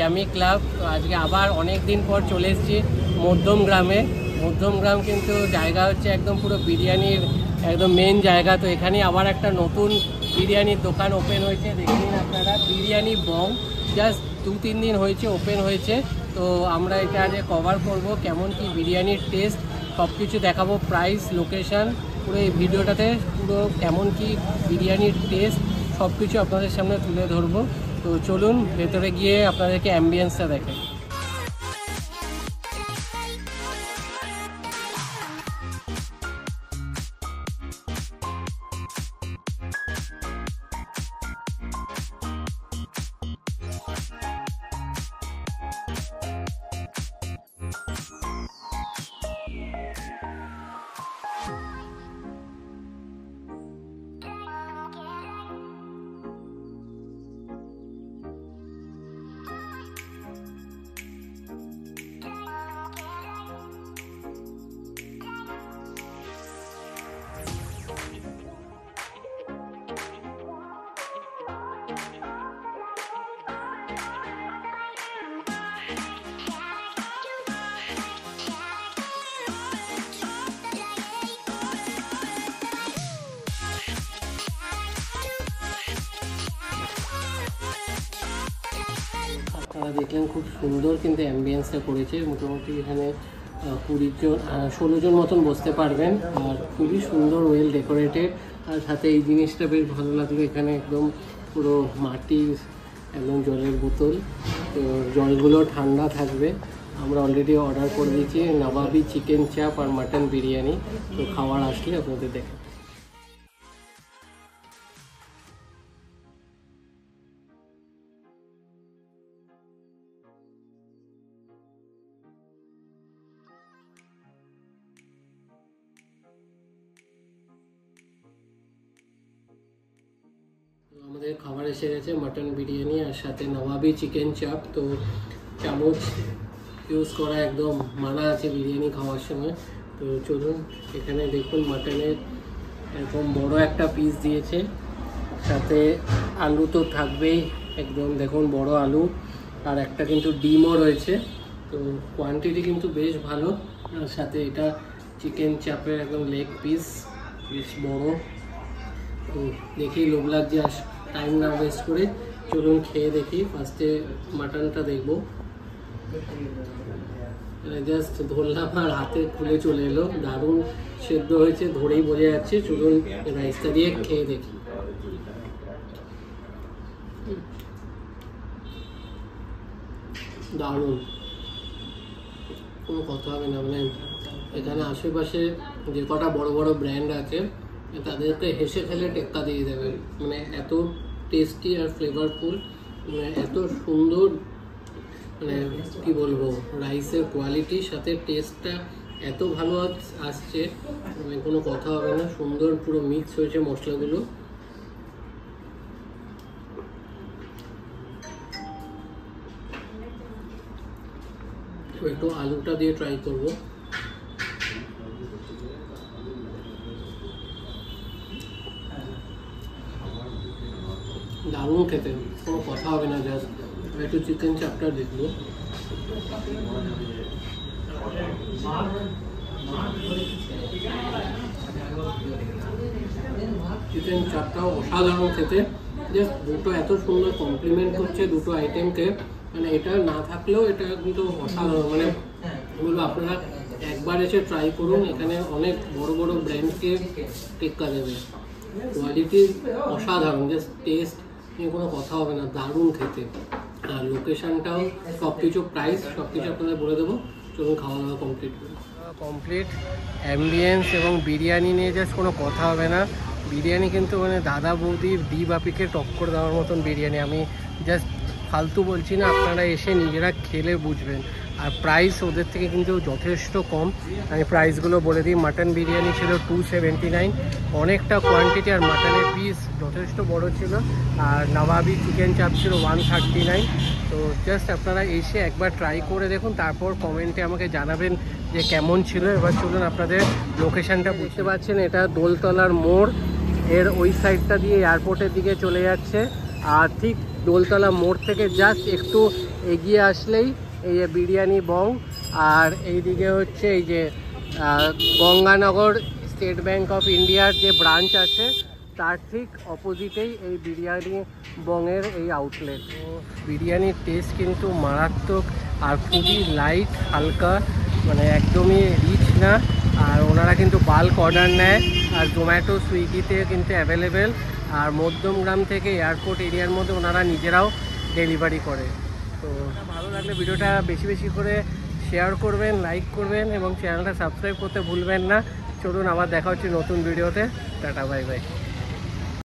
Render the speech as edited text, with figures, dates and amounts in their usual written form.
Yummy club. আজকে আবার অনেক দিন পর চলে এসেছি মধ্যমগ্রামে। মধ্যমগ্রাম কিন্তু জায়গা হচ্ছে একদম পুরো বিরিয়ানির একদম মেন জায়গা। তো এখানে আবার একটা নতুন বিরিয়ানির দোকান ওপেন হয়েছে, দেখে নিন আপনারা, বিরিয়ানি বং। জাস্ট 2-3 দিন হয়েছে ওপেন হয়েছে। তো আমরা এটা আজ কভার করব, কেমন কি বিরিয়ানির টেস্ট সব কিছু দেখাবো, প্রাইস, লোকেশান, পুরো এই ভিডিওটাতে পুরো কেমন কি বিরিয়ানির টেস্ট সব কিছু আপনাদের সামনে তুলে ধরবো। তো চলুন ভেতরে গিয়ে আপনাদেরকে অ্যাম্বিয়েন্সটা দেখাই। আপনারা দেখলেন খুব সুন্দর কিন্তু অ্যাম্বিয়েন্সটা করেছে। মোটামুটি এখানে 16 জন মতন বসতে পারবেন, আর খুবই সুন্দর, ওয়েল ডেকোরেটেড। আর সাথে এই জিনিসটা বেশ ভালো লাগলো, এখানে একদম পুরো মাটির একদম জলের বোতল, তো জলগুলো ঠান্ডা থাকবে। আমরা অলরেডি অর্ডার করে দিয়েছি নবাবি চিকেন চাপ আর মাটন বিরিয়ানি। তো খাবার আসলে আপনাদের দেখে। আমাদের খাবার এসে গেছে, মাটন বিরিয়ানি আর সাথে নবাবি চিকেন চাপ। তো চামচ ইউজ করা একদম মানা আছে বিরিয়ানি খাওয়ার সময়। তো চলুন, এখানে দেখুন মাটনের এরকম বড় একটা পিস দিয়েছে, সাথে আলু তো থাকবেই, একদম দেখুন বড় আলু, আর একটা কিন্তু ডিমও রয়েছে। তো কোয়ান্টিটি কিন্তু বেশ ভালো। আর সাথে এটা চিকেন চাপের একদম লেগ পিস, বেশ বড়। তো দেখেই লোভ লাগছে, আর টাইম না ওয়েস্ট করে চলুন খেয়ে দেখি। ফার্স্টে মাটনটা দেখবো, জাস্ট ধরলাম আর হাতে খুলে চলে এলো, দারুণ সেদ্ধ হয়েছে, ধরেই বোঝা যাচ্ছে। চলুন রাইসটা দিয়ে খেয়ে দেখি। দারুণ, কোনো কথা হবে না। মানে এখানে আশেপাশে যে কটা বড় বড় ব্র্যান্ড আছে তাদেরকে হেসে খেলে টেক্কা দিয়ে দেবেন। মানে এত টেস্টি আর ফ্লেভারফুল, মানে এত সুন্দর, মানে কী বলবো, রাইসের কোয়ালিটির সাথে টেস্টটা এত ভালো আসছে, মানে কোনো কথা হবে না। সুন্দর পুরো মিক্স হয়েছে মশলাগুলো। একটু আলুটা দিয়ে ট্রাই করবো। দারুণ খেতে, কোনো কথা হবে না। জাস্ট একটু চিকেন চাপটা দেখবো। চিকেন চাপটাও অসাধারণ খেতে। জাস্ট দুটো এত সুন্দর কমপ্লিমেন্ট করছে দুটো আইটেমকে, মানে এটা না থাকলেও এটা কিন্তু অসাধারণ। মানে বলবো আপনারা একবার এসে ট্রাই করুন, এখানে অনেক বড় বড় ব্র্যান্ডকে টেক্কা দেবে। কোয়ালিটি অসাধারণ, জাস্ট টেস্ট নিয়ে কোনো কথা হবে না, দারুণ খেতে। আর লোকেশানটাও, সব কিছু প্রাইস সব কিছু আপনাদের বলে দেবো। চলুন খাওয়া দাওয়া কমপ্লিট। অ্যাম্বিয়েন্স এবং বিরিয়ানি নিয়ে জাস্ট কোনো কথা হবে না। বিরিয়ানি কিন্তু মানে দাদা বৌদির বি বাপিকে টক্কর দেওয়ার মতন বিরিয়ানি। আমি জাস্ট ফালতু বলছি না, আপনারা এসে নিজেরা খেলে বুঝবেন। আর প্রাইস ওদের থেকে কিন্তু যথেষ্ট কম। আমি প্রাইসগুলো বলে দিই। মাটন বিরিয়ানি ছিল 279, অনেকটা কোয়ান্টিটি, আর মাটনের পিস যথেষ্ট বড় ছিল। আর নবাবি চিকেন চাপ ছিল 139। তো জাস্ট আপনারা এসে একবার ট্রাই করে দেখুন, তারপর কমেন্টে আমাকে জানাবেন যে কেমন ছিল। এবার চলুন আপনাদের লোকেশানটা বুঝতে পারছেন, এটা দোলতলার মোড়, এর ওই সাইডটা দিয়ে এয়ারপোর্টের দিকে চলে যাচ্ছে। আর ঠিক দোলতলা মোড় থেকে জাস্ট একটু এগিয়ে আসলেই এই যে বিরিয়ানি বং, আর এইদিকে হচ্ছে এই যে গঙ্গানগর স্টেট ব্যাংক অফ ইন্ডিয়ার যে ব্রাঞ্চ আছে তার ঠিক অপোজিটেই এই বিরিয়ানি বংয়ের এই আউটলেট। তো বিরিয়ানির টেস্ট কিন্তু মারাত্মক, আর খুবই লাইট হালকা, মানে একদমই রিচ না। আর ওনারা কিন্তু বাল্ক অর্ডার নেয়, আর জোম্যাটো সুইগিতে কিন্তু অ্যাভেলেবেল, আর মধ্যমগ্রাম থেকে এয়ারপোর্ট এরিয়ার মধ্যে ওনারা নিজেরাও ডেলিভারি করে। তো ভালো লাগলে ভিডিওটা বেশি বেশি করে শেয়ার করবেন, লাইক করবেন এবং চ্যানেলটা সাবস্ক্রাইব করতে ভুলবেন না। চলুন আবার দেখা হচ্ছে নতুন ভিডিওতে। Tata, bye bye.